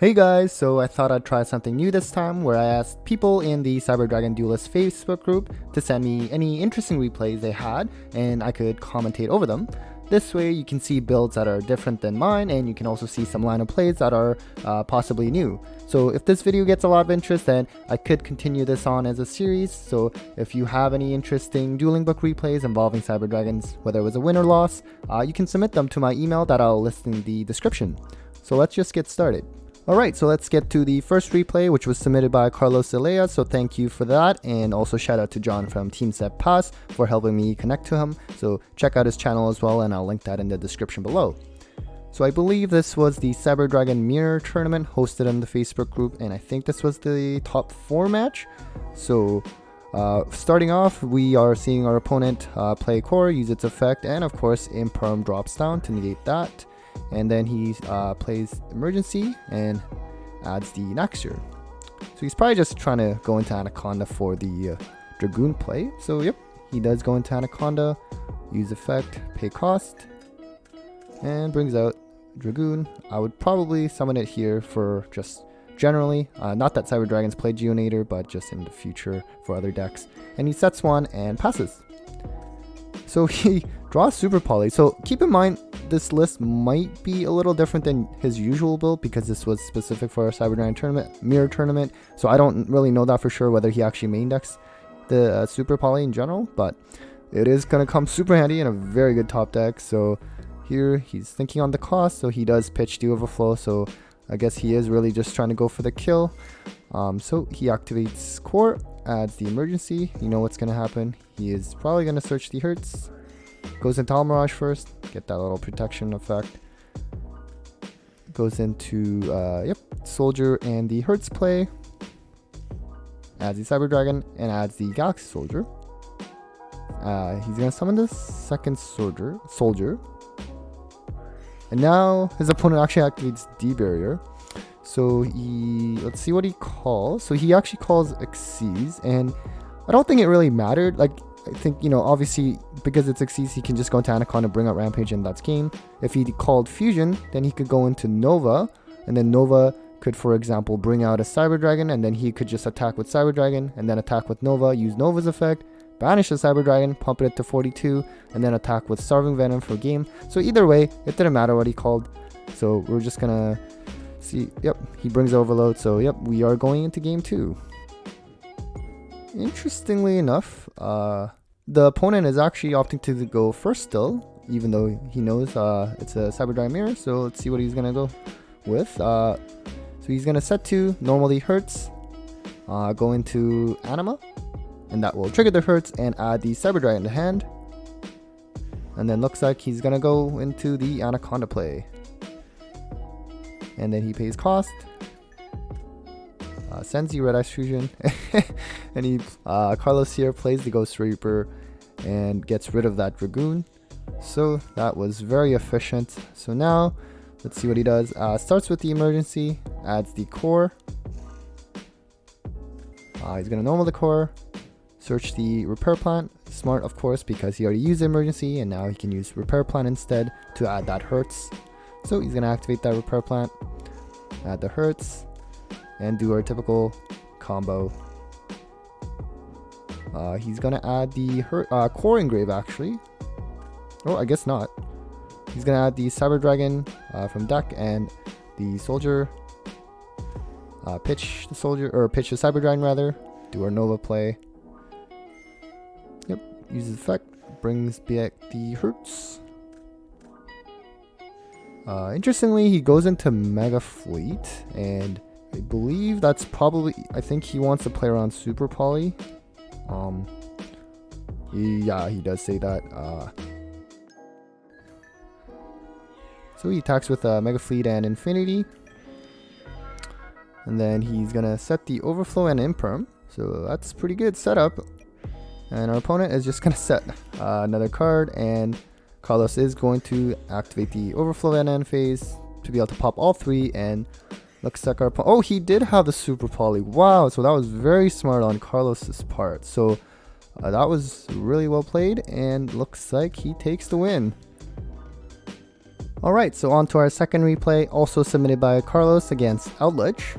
Hey guys, so I thought I'd try something new this time where I asked people in the Cyber Dragon Duelist Facebook group to send me any interesting replays they had and I could commentate over them. This way you can see builds that are different than mine and you can also see some line of plays that are possibly new. So if this video gets a lot of interest, then I could continue this on as a series. So if you have any interesting dueling book replays involving Cyber Dragons, whether it was a win or loss, you can submit them to my email that I'll list in the description. So let's just get started. Alright, so let's get to the first replay, which was submitted by Carlos Zelaya, so thank you for that, and also shout out to John from Team Set Pass for helping me connect to him, so check out his channel as well, and I'll link that in the description below. So I believe this was the Cyber Dragon Mirror Tournament hosted in the Facebook group, and I think this was the top 4 match. So starting off, we are seeing our opponent play core, use its effect, and of course Imperm drops down to negate that. And then he plays Emergency and adds the Naxure. So he's probably just trying to go into Anaconda for the Dragoon play. So yep, he does go into Anaconda, use effect, pay cost, and brings out Dragoon. I would probably summon it here for just generally, not that Cyber Dragons play Geonator, but just in the future for other decks. And he sets one and passes. So he draws Super Poly. So keep in mind, this list might be a little different than his usual build because this was specific for a Cyber Dragon tournament, Mirror tournament. So I don't really know that for sure whether he actually main decks the Super Poly in general, but it is going to come super handy in a very good top deck. So here he's thinking on the cost, so he does pitch the Overflow. So I guess he is really just trying to go for the kill. So he activates Core, adds the Emergency. You know what's going to happen. He is probably going to search the Hertz. Goes into Almirage first, get that little protection effect. Goes into, Soldier and the Hertz play. Adds the Cyber Dragon and adds the Galaxy Soldier. He's going to summon the second Soldier. And now his opponent actually activates D-Barrier. So let's see what he calls. So he actually calls Xyz, and I don't think it really mattered. Like, I think, obviously, because it's Xyz, he can just go into Anaconda, bring out Rampage, and that's game. If he called Fusion, then he could go into Nova, and then Nova could, for example, bring out a Cyber Dragon, and then he could just attack with Cyber Dragon, and then attack with Nova, use Nova's effect, banish the Cyber Dragon, pump it to 42, and then attack with Starving Venom for game. So either way, it didn't matter what he called. So we're just gonna see. Yep, he brings Overload, so yep, we are going into game 2. Interestingly enough, the opponent is actually opting to go first still, even though he knows it's a Cyber Dragon Mirror. So let's see what he's gonna go with. So he's gonna set to normally Hertz, go into Anima, and that will trigger the Hertz and add the Cyber Dragon to hand. And then looks like he's gonna go into the Anaconda play, and then he pays cost. Sends the Red Ice Fusion, and Carlos here plays the Ghost Reaper and gets rid of that Dragoon. So that was very efficient. So now let's see what he does. Starts with the Emergency, adds the Core. He's gonna normal the Core, search the Repair Plant. Smart, of course, because he already used the Emergency, and now he can use Repair Plant instead to add that Hertz. So he's gonna activate that Repair Plant, add the Hertz, and do our typical combo. He's gonna add the Core Engrave actually. Oh, I guess not. He's gonna add the Cyber Dragon from deck and the Soldier. Pitch the Cyber Dragon rather. Do our Nova play. Yep, uses effect, brings back the Hertz. Interestingly, he goes into Mega Fleet, and I believe that's probably, I think he wants to play around Super Poly. Yeah, he does say that. So he attacks with Mega Fleet and Infinity. And then he's gonna set the Overflow and Imperm. So that's pretty good setup. And our opponent is just gonna set another card, and Carlos is going to activate the Overflow and end phase to be able to pop all 3, and looks like our opponent, oh, he did have the Super Poly. Wow, so that was very smart on Carlos's part. So that was really well played, and looks like he takes the win. Alright, so on to our second replay, also submitted by Carlos against Eldlich.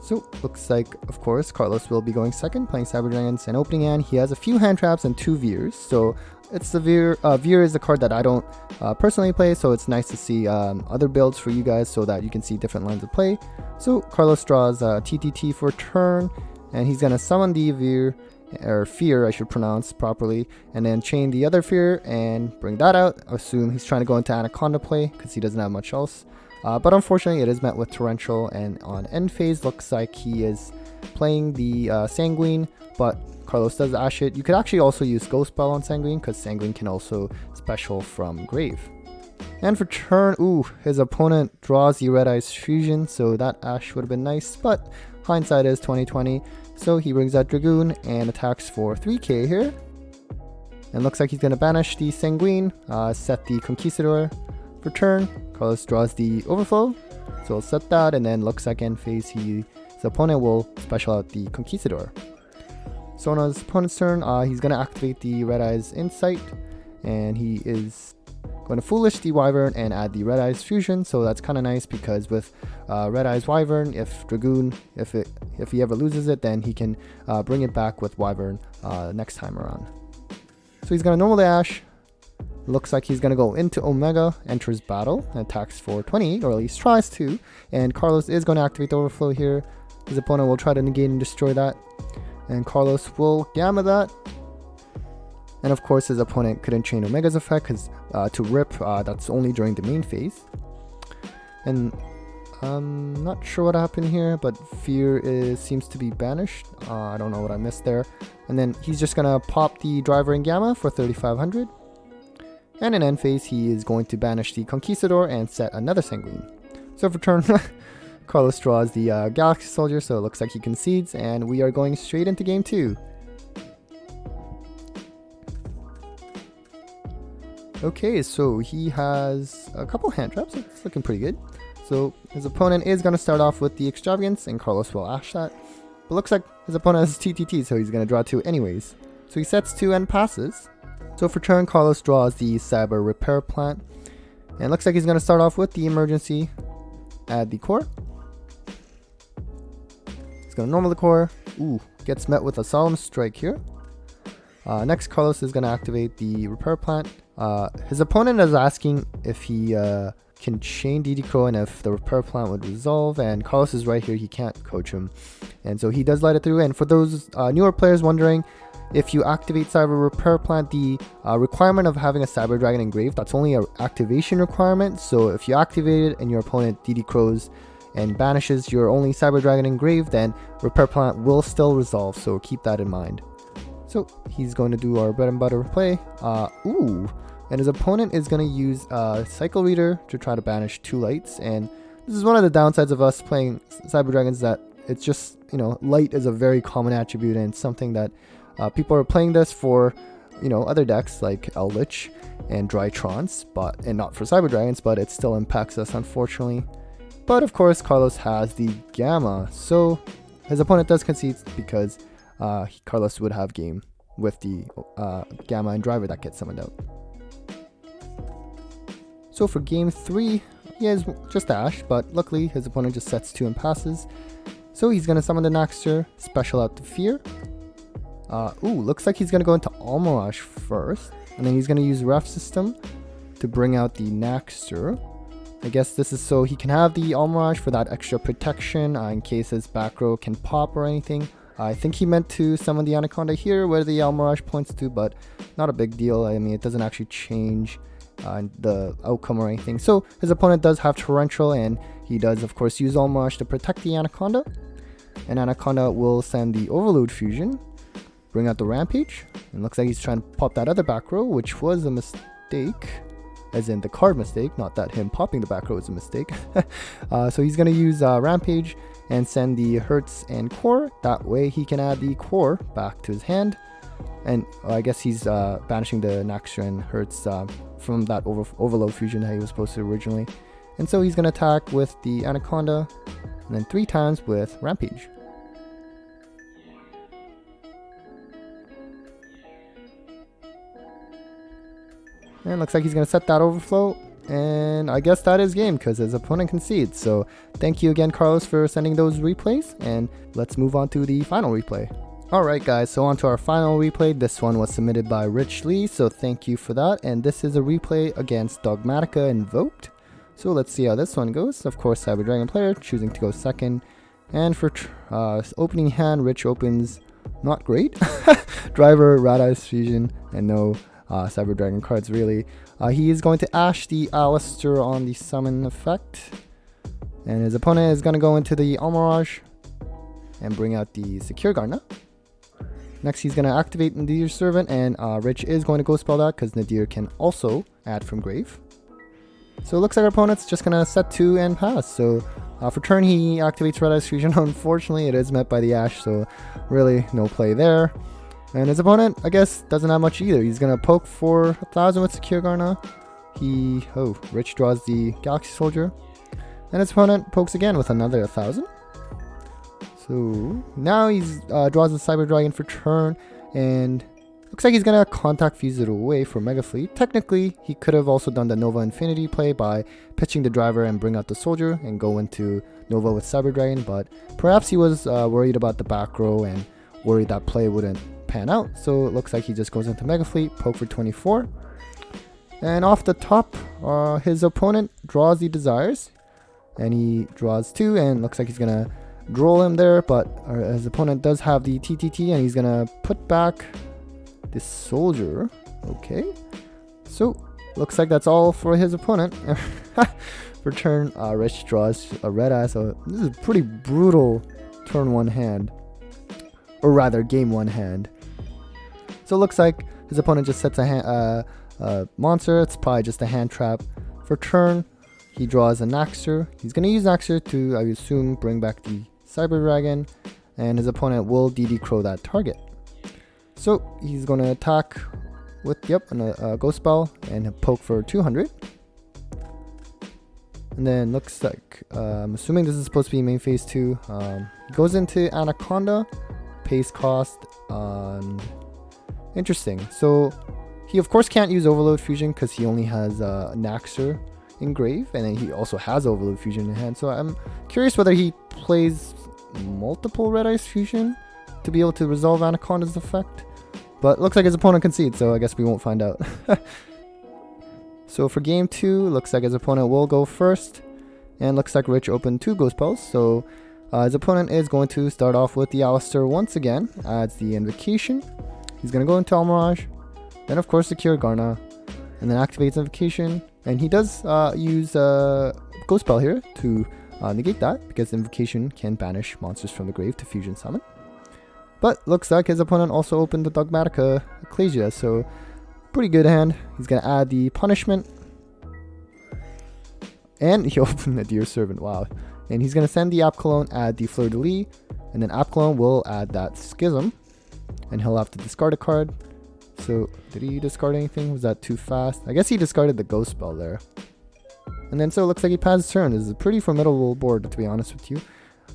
So, looks like, of course, Carlos will be going second, playing Cyber Dragons, and opening hand, he has a few hand traps and 2 Veers. So, it's the Veer. Veer is a card that I don't personally play, so it's nice to see other builds for you guys so that you can see different lines of play. So, Carlos draws TTT for turn, and he's going to summon the Veer, or Fear, I should pronounce properly, and then chain the other Fear and bring that out. I assume he's trying to go into Anaconda play because he doesn't have much else. But unfortunately, it is met with Torrential, and on end phase, looks like he is playing the Sanguine, but Carlos does ash it. You could actually also use Ghost Spell on Sanguine, because Sanguine can also special from Grave. And for turn, his opponent draws the Red Eyes Fusion, so that ash would have been nice, but hindsight is 2020. So he brings out Dragoon and attacks for 3k here. And looks like he's going to banish the Sanguine, set the Conquistador. For turn, Carlos draws the Overflow, so we'll set that, and then looks like end phase, his opponent will special out the Conquistador. So on his opponent's turn, he's going to activate the Red Eyes Insight, and he is going to Foolish the Wyvern and add the Red Eyes Fusion, so that's kind of nice because with Red Eyes Wyvern, if Dragoon, if he ever loses it, then he can bring it back with Wyvern next time around. So he's going to normal dash. Looks like he's going to go into Omega, enters battle, and attacks for 28, or at least tries to. And Carlos is going to activate the Overflow here. His opponent will try to negate and destroy that. And Carlos will Gamma that. And of course, his opponent couldn't chain Omega's effect because to rip, that's only during the main phase. And I'm not sure what happened here, but Fear seems to be banished. I don't know what I missed there. And then he's just going to pop the Driver and Gamma for 3,500. And in end phase, he is going to banish the Conquistador and set another Sanguine. So for turn, Carlos draws the Galaxy Soldier, so it looks like he concedes, and we are going straight into game 2. Okay, so he has a couple hand traps, it's looking pretty good. So his opponent is going to start off with the Extravagance, and Carlos will ash that. But looks like his opponent has TTT, so he's going to draw 2 anyways. So he sets 2 and passes. So for turn, Carlos draws the Cyber Repair Plant. And looks like he's going to start off with the Emergency, add the Core. He's going to normal the Core. Gets met with a Solemn Strike here. Next, Carlos is going to activate the Repair Plant. His opponent is asking if he can chain DD Crow and if the Repair Plant would resolve, and Carlos is right here, he can't coach him. And so he does light it through, and for those newer players wondering, if you activate Cyber Repair Plant, the requirement of having a Cyber Dragon engraved, that's only an activation requirement. So if you activate it and your opponent DD Crows and banishes your only Cyber Dragon engraved, then Repair Plant will still resolve, so keep that in mind. So he's going to do our bread and butter play. And his opponent is going to use Cycle Reader to try to banish 2 lights. And this is one of the downsides of us playing Cyber Dragons, that it's just, light is a very common attribute, and something that people are playing this for, other decks like Eldlich and Drytrons, and not for Cyber Dragons, but it still impacts us, unfortunately. But of course, Carlos has the Gamma, so his opponent does concede because Carlos would have game with the Gamma and Driver that gets summoned out. So for game 3, he has just Ash, but luckily his opponent just sets 2 and passes. So he's going to summon the Naxter, special out the Fear. Looks like he's going to go into Almirage first, and then he's going to use Ref System to bring out the Naxter. I guess this is so he can have the Almirage for that extra protection in case his back row can pop or anything. I think he meant to summon the Anaconda here where the Almirage points to, but not a big deal. I mean, it doesn't actually change the outcome or anything. So his opponent does have Torrential, and he does of course use Almirage to protect the Anaconda. And Anaconda will send the Overload Fusion, bring out the Rampage, and looks like he's trying to pop that other back row, which was a mistake, as in the card mistake, not that him popping the back row is a mistake. So he's going to use Rampage and send the Hertz and Core. That way he can add the Core back to his hand. And I guess he's banishing the Naxter and Hertz from that Overload Fusion that he was supposed to originally. And so he's going to attack with the Anaconda, and then 3 times with Rampage. And looks like he's going to set that overflow. And I guess that is game because his opponent concedes. So thank you again, Carlos, for sending those replays. And let's move on to the final replay. Alright guys, so on to our final replay. This one was submitted by Rich Lee, so thank you for that. And this is a replay against Dogmatika Invoked. So let's see how this one goes. Of course, Cyber Dragon player choosing to go second. And for opening hand, Rich opens not great. Driver, Rat Eyes Fusion, and no Cyber Dragon cards really. He is going to Ash the Alistair on the summon effect. And his opponent is going to go into the Almirage and bring out the Secure Garna. Next, he's going to activate Nadir's Servant, and Rich is going to go spell that because Nadir can also add from grave. So it looks like our opponent's just going to set 2 and pass. So for turn, he activates Red Eyes Fusion. Unfortunately, it is met by the Ash, so really no play there. And his opponent, I guess, doesn't have much either. He's going to poke for 1,000 with Secure Garna. Rich draws the Galaxy Soldier. And his opponent pokes again with another 1,000. So now he's draws the Cyber Dragon for turn, and looks like he's gonna contact fuse it away for Mega Fleet. Technically, he could have also done the Nova Infinity play by pitching the driver and bring out the soldier and go into Nova with Cyber Dragon, but perhaps he was worried about the back row and worried that play wouldn't pan out. So it looks like he just goes into Mega Fleet, poke for 24. And off the top, his opponent draws the Desires, and he draws 2, and looks like he's gonna droll him there, but his opponent does have the TTT, and he's gonna put back this soldier. Okay, so looks like that's all for his opponent. For turn, Rich draws a red eye, so this is a pretty brutal turn 1 hand, or rather game 1 hand. So it looks like his opponent just sets a monster. It's probably just a hand trap. For turn, he draws a Naxxer. He's going to use Naxxer to, I assume, bring back the Cyber Dragon, and his opponent will DD Crow that target. So he's going to attack with, a Ghost Spell and poke for 200. And then looks like, I'm assuming this is supposed to be main phase 2. He goes into Anaconda, pace cost, interesting. So he of course can't use Overload Fusion because he only has Naxxer in grave, and then he also has Overload Fusion in hand. So I'm curious whether he plays multiple Red Eyes Fusion to be able to resolve Anaconda's effect. But looks like his opponent concedes, so I guess we won't find out. So for game 2, looks like his opponent will go first, and looks like Rich opened 2 Ghost Spells. So his opponent is going to start off with the Alistair once again, adds the Invocation. He's going to go into Almirage, then of course Secure Garna, and then activates Invocation. And he does use Ghost Spell here to negate that, because Invocation can banish monsters from the grave to fusion summon. But looks like his opponent also opened the Dogmatika Ecclesia, so pretty good hand. He's going to add the Punishment. And he opened the Dear Servant, wow. And he's going to send the App Cologne, add the Fleur de Lis, and then App Cologne will add that Schism. And he'll have to discard a card. So, did he discard anything? Was that too fast? I guess he discarded the Ghost Spell there. And then so it looks like he passed his turn. This is a pretty formidable board, to be honest with you.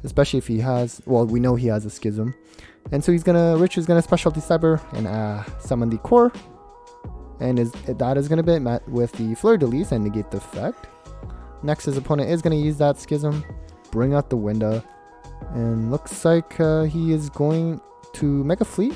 Especially if he has, well, we know he has a Schism. And so Rich is gonna Specialty Cyber and summon the Core. And that is gonna be met with the Fleur de Lis and negate the effect. Next, his opponent is gonna use that Schism, bring out the Winda. And looks like he is going to Mega Fleet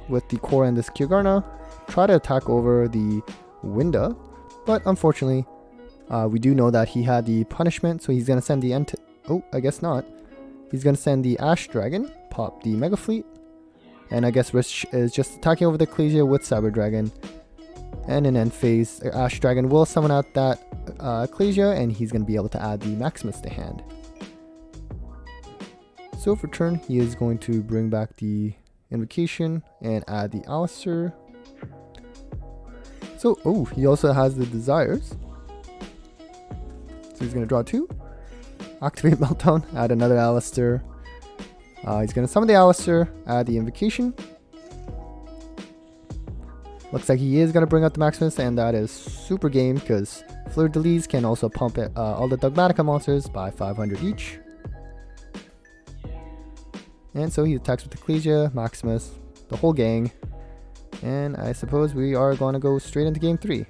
with the Core and the Secure Garna, try to attack over the Winda, but unfortunately, we do know that he had the Punishment, so he's going to send the I guess not. He's going to send the Ash Dragon, pop the Mega Fleet, and I guess Rich is just attacking over the Ecclesia with Cyber Dragon. And in end phase, Ash Dragon will summon out that Ecclesia, and he's going to be able to add the Maximus to hand. So for turn, he is going to bring back the Invocation and add the Alistair. So, he also has the Desires. So he's going to draw 2. Activate Meltdown, add another Alistair. He's going to summon the Alistair, add the Invocation. Looks like he is going to bring out the Maximus, and that is super game because Fleur de Lis can also pump all the Dogmatika monsters by 500 each. And so he attacks with Ecclesia, Maximus, the whole gang. And I suppose we are going to go straight into game 3.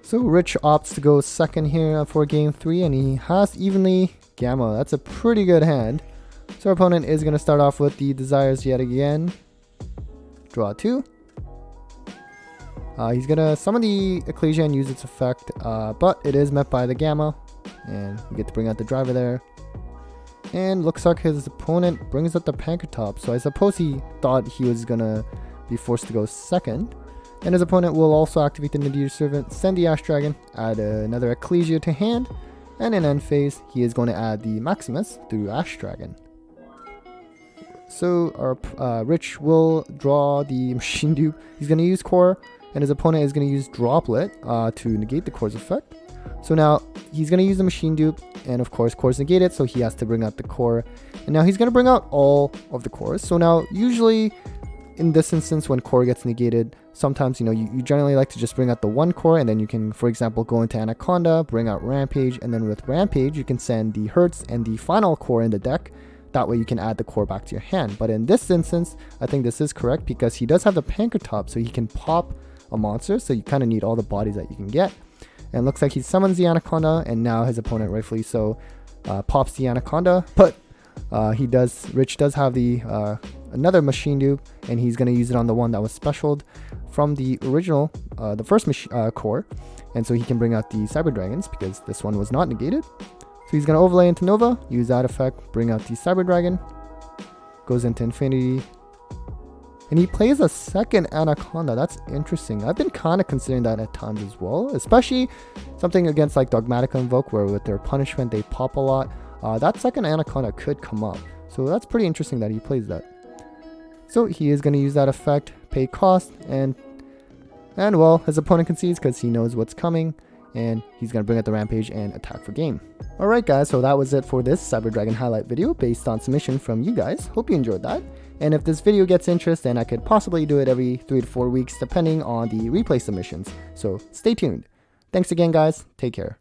So Rich opts to go second here for game 3, and he has evenly Gamma. That's a pretty good hand. So our opponent is going to start off with the Desires yet again. Draw 2. He's going to summon the Ecclesia and use its effect, but it is met by the Gamma, and we get to bring out the driver there. And looks like his opponent brings out the Pankratops, so I suppose he thought he was going to be forced to go second. And his opponent will also activate the Nadir Servant, send the Ash Dragon, add another Ecclesia to hand, and in end phase, he is going to add the Maximus through Ash Dragon. So our Rich will draw the Machine Dupe. He's going to use Core, and his opponent is going to use Droplet to negate the Core's effect. So now he's going to use the Machine Dupe, and of course Core's negated, so he has to bring out the Core. And now he's going to bring out all of the Cores. So now usually in this instance, when Core gets negated, sometimes, you generally like to just bring out the one Core, and then you can, for example, go into Anaconda, bring out Rampage, and then with Rampage, you can send the Hertz and the final Core in the deck. That way you can add the Core back to your hand. But in this instance, I think this is correct because he does have the Pankratops, so he can pop a monster, so you kind of need all the bodies that you can get. And it looks like he summons the Anaconda, and now his opponent, rightfully so, pops the Anaconda, but Rich does have the another Machine Dupe, and he's going to use it on the one that was specialed from the original, the first Core, and so he can bring out the Cyber Dragons because this one was not negated. So he's going to overlay into Nova, use that effect, bring out the Cyber Dragon, goes into Infinity, and he plays a second Anaconda. That's interesting. I've been kind of considering that at times as well, especially something against like Dogmatika Invoke, where with their punishment they pop a lot. That second Anaconda could come up, so that's pretty interesting that he plays that. So he is going to use that effect, pay cost, and well, his opponent concedes because he knows what's coming, and he's going to bring out the Rampage and attack for game. Alright guys, so that was it for this Cyber Dragon highlight video based on submission from you guys. Hope you enjoyed that. And if this video gets interest, then I could possibly do it every 3 to 4 weeks depending on the replay submissions. So stay tuned. Thanks again guys, take care.